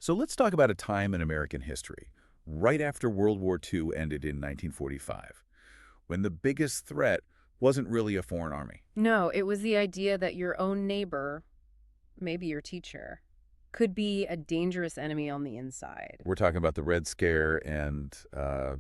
So let's talk about a time in American history, right after World War II ended in 1945, when the biggest threat wasn't really a foreign army. No, it was the idea that your own neighbor, maybe your teacher, could be a dangerous enemy on the inside. We're talking about the Red Scare and the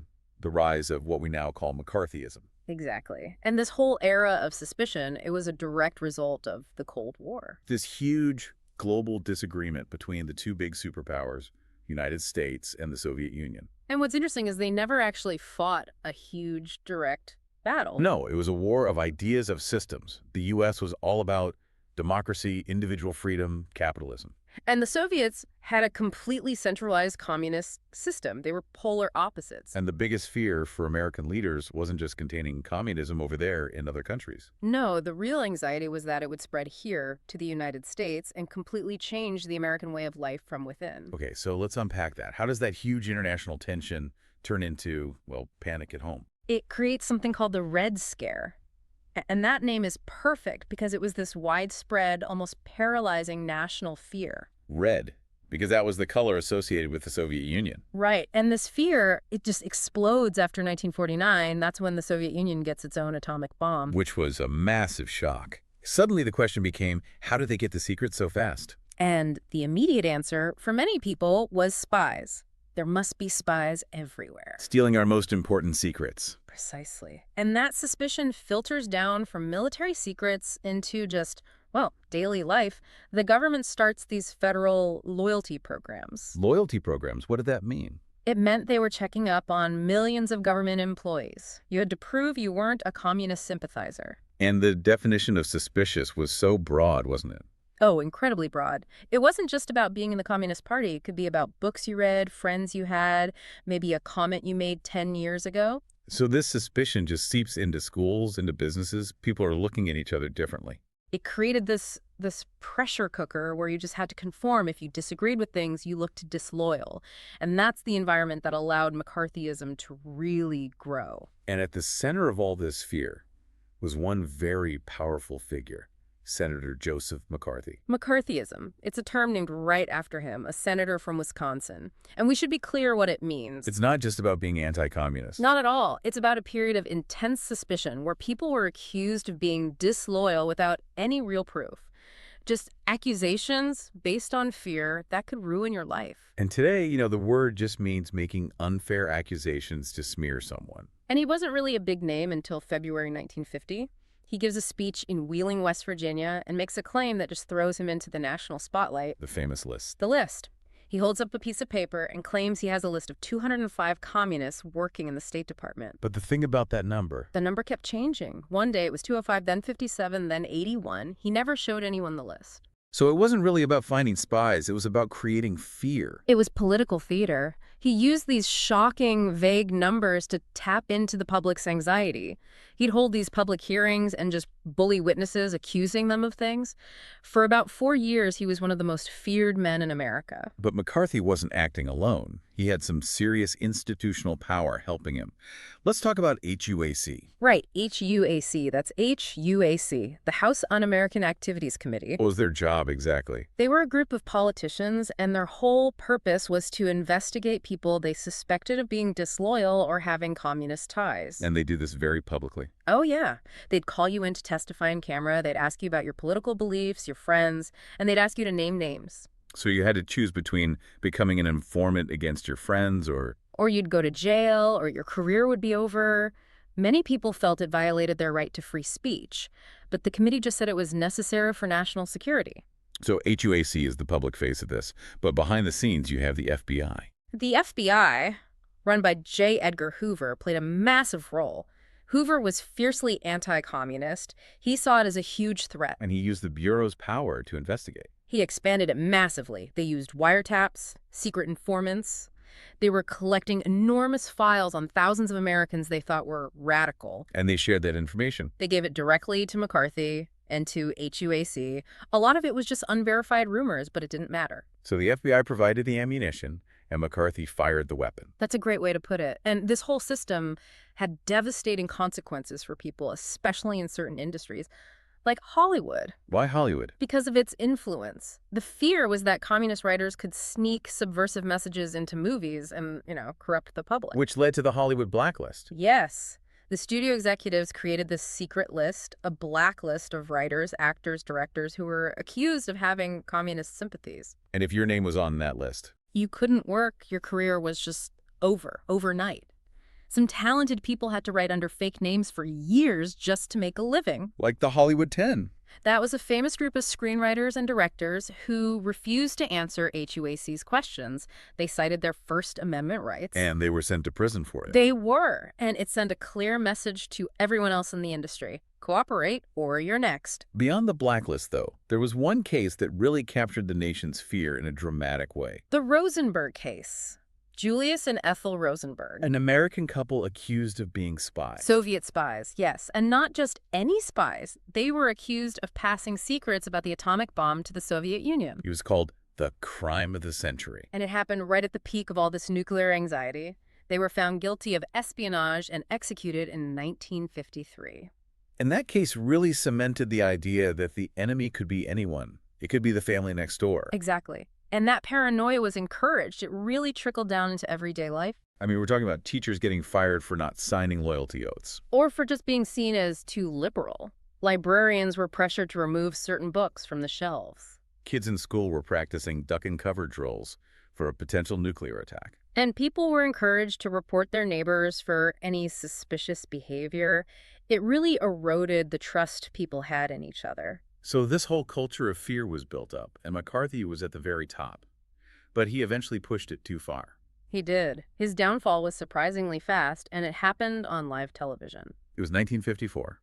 rise of what we now call McCarthyism. Exactly. And this whole era of suspicion, it was a direct result of the Cold War. This huge global disagreement between the two big superpowers, United States and the Soviet Union. And what's interesting is they never actually fought a huge direct battle. No, it was a war of ideas, of systems. The U.S. was all about democracy, individual freedom, capitalism. And the Soviets had a completely centralized communist system. They were polar opposites. And the biggest fear for American leaders wasn't just containing communism over there in other countries. No, the real anxiety was that it would spread here to the United States and completely change the American way of life from within. Okay, so let's unpack that. How does that huge international tension turn into, well, panic at home? It creates something called the Red Scare. And that name is perfect because it was this widespread, almost paralyzing national fear. Red, because that was the color associated with the Soviet Union. Right. And this fear, it just explodes after 1949. That's when the Soviet Union gets its own atomic bomb. Which was a massive shock. Suddenly the question became, how did they get the secrets so fast? And the immediate answer for many people was spies. There must be spies everywhere. Stealing our most important secrets. Precisely. And that suspicion filters down from military secrets into just, well, daily life. The government starts these federal loyalty programs. Loyalty programs, what did that mean? It meant they were checking up on millions of government employees. You had to prove you weren't a communist sympathizer. And the definition of suspicious was so broad, wasn't it? Oh, incredibly broad. It wasn't just about being in the Communist Party. It could be about books you read, friends you had, maybe a comment you made 10 years ago. So this suspicion just seeps into schools, into businesses. People are looking at each other differently. It created this pressure cooker where you just had to conform. If you disagreed with things, you looked disloyal. And that's the environment that allowed McCarthyism to really grow. And at the center of all this fear was one very powerful figure. Senator Joseph McCarthy. McCarthyism. It's a term named right after him, a senator from Wisconsin. And we should be clear what it means. It's not just about being anti-communist. Not at all. It's about a period of intense suspicion where people were accused of being disloyal without any real proof. Just accusations based on fear that could ruin your life. And today, the word just means making unfair accusations to smear someone. And he wasn't really a big name until February 1950. He gives a speech in Wheeling, West Virginia, and makes a claim that just throws him into the national spotlight. The famous list. The list. He holds up a piece of paper and claims he has a list of 205 communists working in the State Department. But the thing about that number... The number kept changing. One day it was 205, then 57, then 81. He never showed anyone the list. So it wasn't really about finding spies. It was about creating fear. It was political theater. He used these shocking, vague numbers to tap into the public's anxiety. He'd hold these public hearings and just bully witnesses, accusing them of things. For about 4 years, he was one of the most feared men in America. But McCarthy wasn't acting alone. He had some serious institutional power helping him. Let's talk about HUAC. Right, HUAC. That's HUAC, the House Un-American Activities Committee. What was their job exactly? They were a group of politicians, and their whole purpose was to investigate people they suspected of being disloyal or having communist ties. And they do this very publicly. Oh, yeah. They'd call you in to testify on camera. They'd ask you about your political beliefs, your friends, and they'd ask you to name names. So you had to choose between becoming an informant against your friends or you'd go to jail, or your career would be over. Many people felt it violated their right to free speech, but the committee just said it was necessary for national security. So HUAC is the public face of this, but behind the scenes you have the FBI. The FBI, run by J. Edgar Hoover, played a massive role. Hoover was fiercely anti-communist. He saw it as a huge threat. And he used the Bureau's power to investigate. He expanded it massively. They used wiretaps, secret informants. They were collecting enormous files on thousands of Americans they thought were radical. And they shared that information. They gave it directly to McCarthy and to HUAC. A lot of it was just unverified rumors, but it didn't matter. So the FBI provided the ammunition, and McCarthy fired the weapon. That's a great way to put it. And this whole system had devastating consequences for people, especially in certain industries. like Hollywood, Why Hollywood? because of its influence. The fear was that communist writers could sneak subversive messages into movies and, corrupt the public. Which led to the Hollywood blacklist. Yes. The studio executives created this secret list, a blacklist of writers, actors, directors who were accused of having communist sympathies. And if your name was on that list, You couldn't work, your career was just over, overnight. Some talented people had to write under fake names for years just to make a living. like the Hollywood 10. That was a famous group of screenwriters and directors who refused to answer HUAC's questions. They cited their First Amendment rights. And they were sent to prison for it. They were, and it sent a clear message to everyone else in the industry. Cooperate or you're next. Beyond the blacklist, though, there was one case that really captured the nation's fear in a dramatic way. The Rosenberg case. Julius and Ethel Rosenberg. An American couple accused of being spies. Soviet spies, yes. And not just any spies. They were accused of passing secrets about the atomic bomb to the Soviet Union. It was called the crime of the century. And it happened right at the peak of all this nuclear anxiety. They were found guilty of espionage and executed in 1953. And that case really cemented the idea that the enemy could be anyone. It could be the family next door. Exactly. And that paranoia was encouraged. It really trickled down into everyday life. I mean, we're talking about teachers getting fired for not signing loyalty oaths. Or for just being seen as too liberal. Librarians were pressured to remove certain books from the shelves. Kids in school were practicing duck and cover drills for a potential nuclear attack. And people were encouraged to report their neighbors for any suspicious behavior. It really eroded the trust people had in each other. So this whole culture of fear was built up, and McCarthy was at the very top. But he eventually pushed it too far. He did. His downfall was surprisingly fast, and it happened on live television. It was 1954,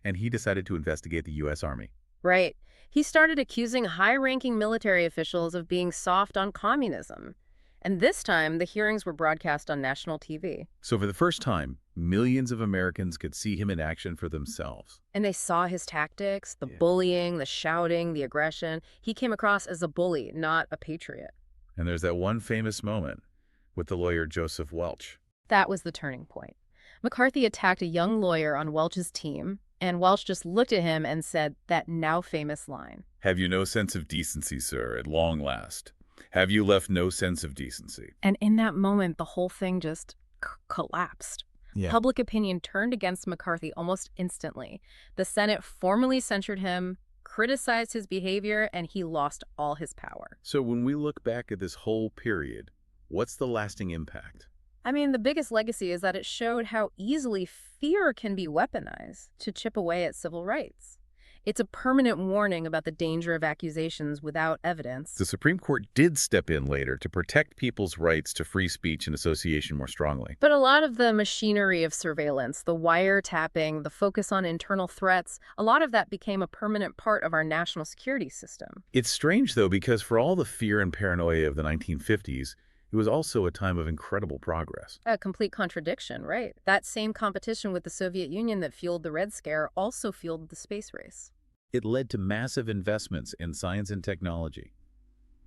and he decided to investigate the U.S. Army. Right. He started accusing high-ranking military officials of being soft on communism. And this time, the hearings were broadcast on national TV. So for the first time, millions of Americans could see him in action for themselves. And they saw his tactics, the Yeah. bullying, the shouting, the aggression. He came across as a bully, not a patriot. And there's that one famous moment with the lawyer Joseph Welch. That was the turning point. McCarthy attacked a young lawyer on Welch's team, and Welch just looked at him and said that now famous line. "Have you no sense of decency, sir, at long last? Have you left no sense of decency?" And in that moment, the whole thing just collapsed. Yeah. Public opinion turned against McCarthy almost instantly. The Senate formally censured him, criticized his behavior, and he lost all his power. So when we look back at this whole period, what's the lasting impact? I mean, the biggest legacy is that it showed how easily fear can be weaponized to chip away at civil rights. It's a permanent warning about the danger of accusations without evidence. The Supreme Court did step in later to protect people's rights to free speech and association more strongly. But a lot of the machinery of surveillance, the wiretapping, the focus on internal threats, a lot of that became a permanent part of our national security system. It's strange, though, because for all the fear and paranoia of the 1950s, it was also a time of incredible progress. A complete contradiction, right? That same competition with the Soviet Union that fueled the Red Scare also fueled the space race. It led to massive investments in science and technology,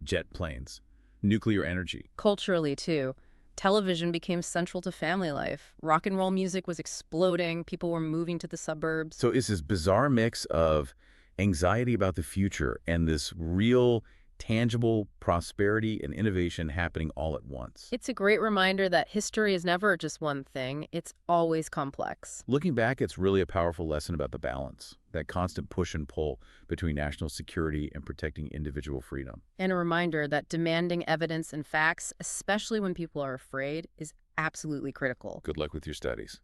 jet planes, nuclear energy. Culturally, too. Television became central to family life. Rock and roll music was exploding. People were moving to the suburbs. So it's this bizarre mix of anxiety about the future and this real tangible prosperity and innovation happening all at once. It's a great reminder that history is never just one thing. It's always complex. Looking back, it's really a powerful lesson about the balance, that constant push and pull between national security and protecting individual freedom. And a reminder that demanding evidence and facts, especially when people are afraid, is absolutely critical. Good luck with your studies.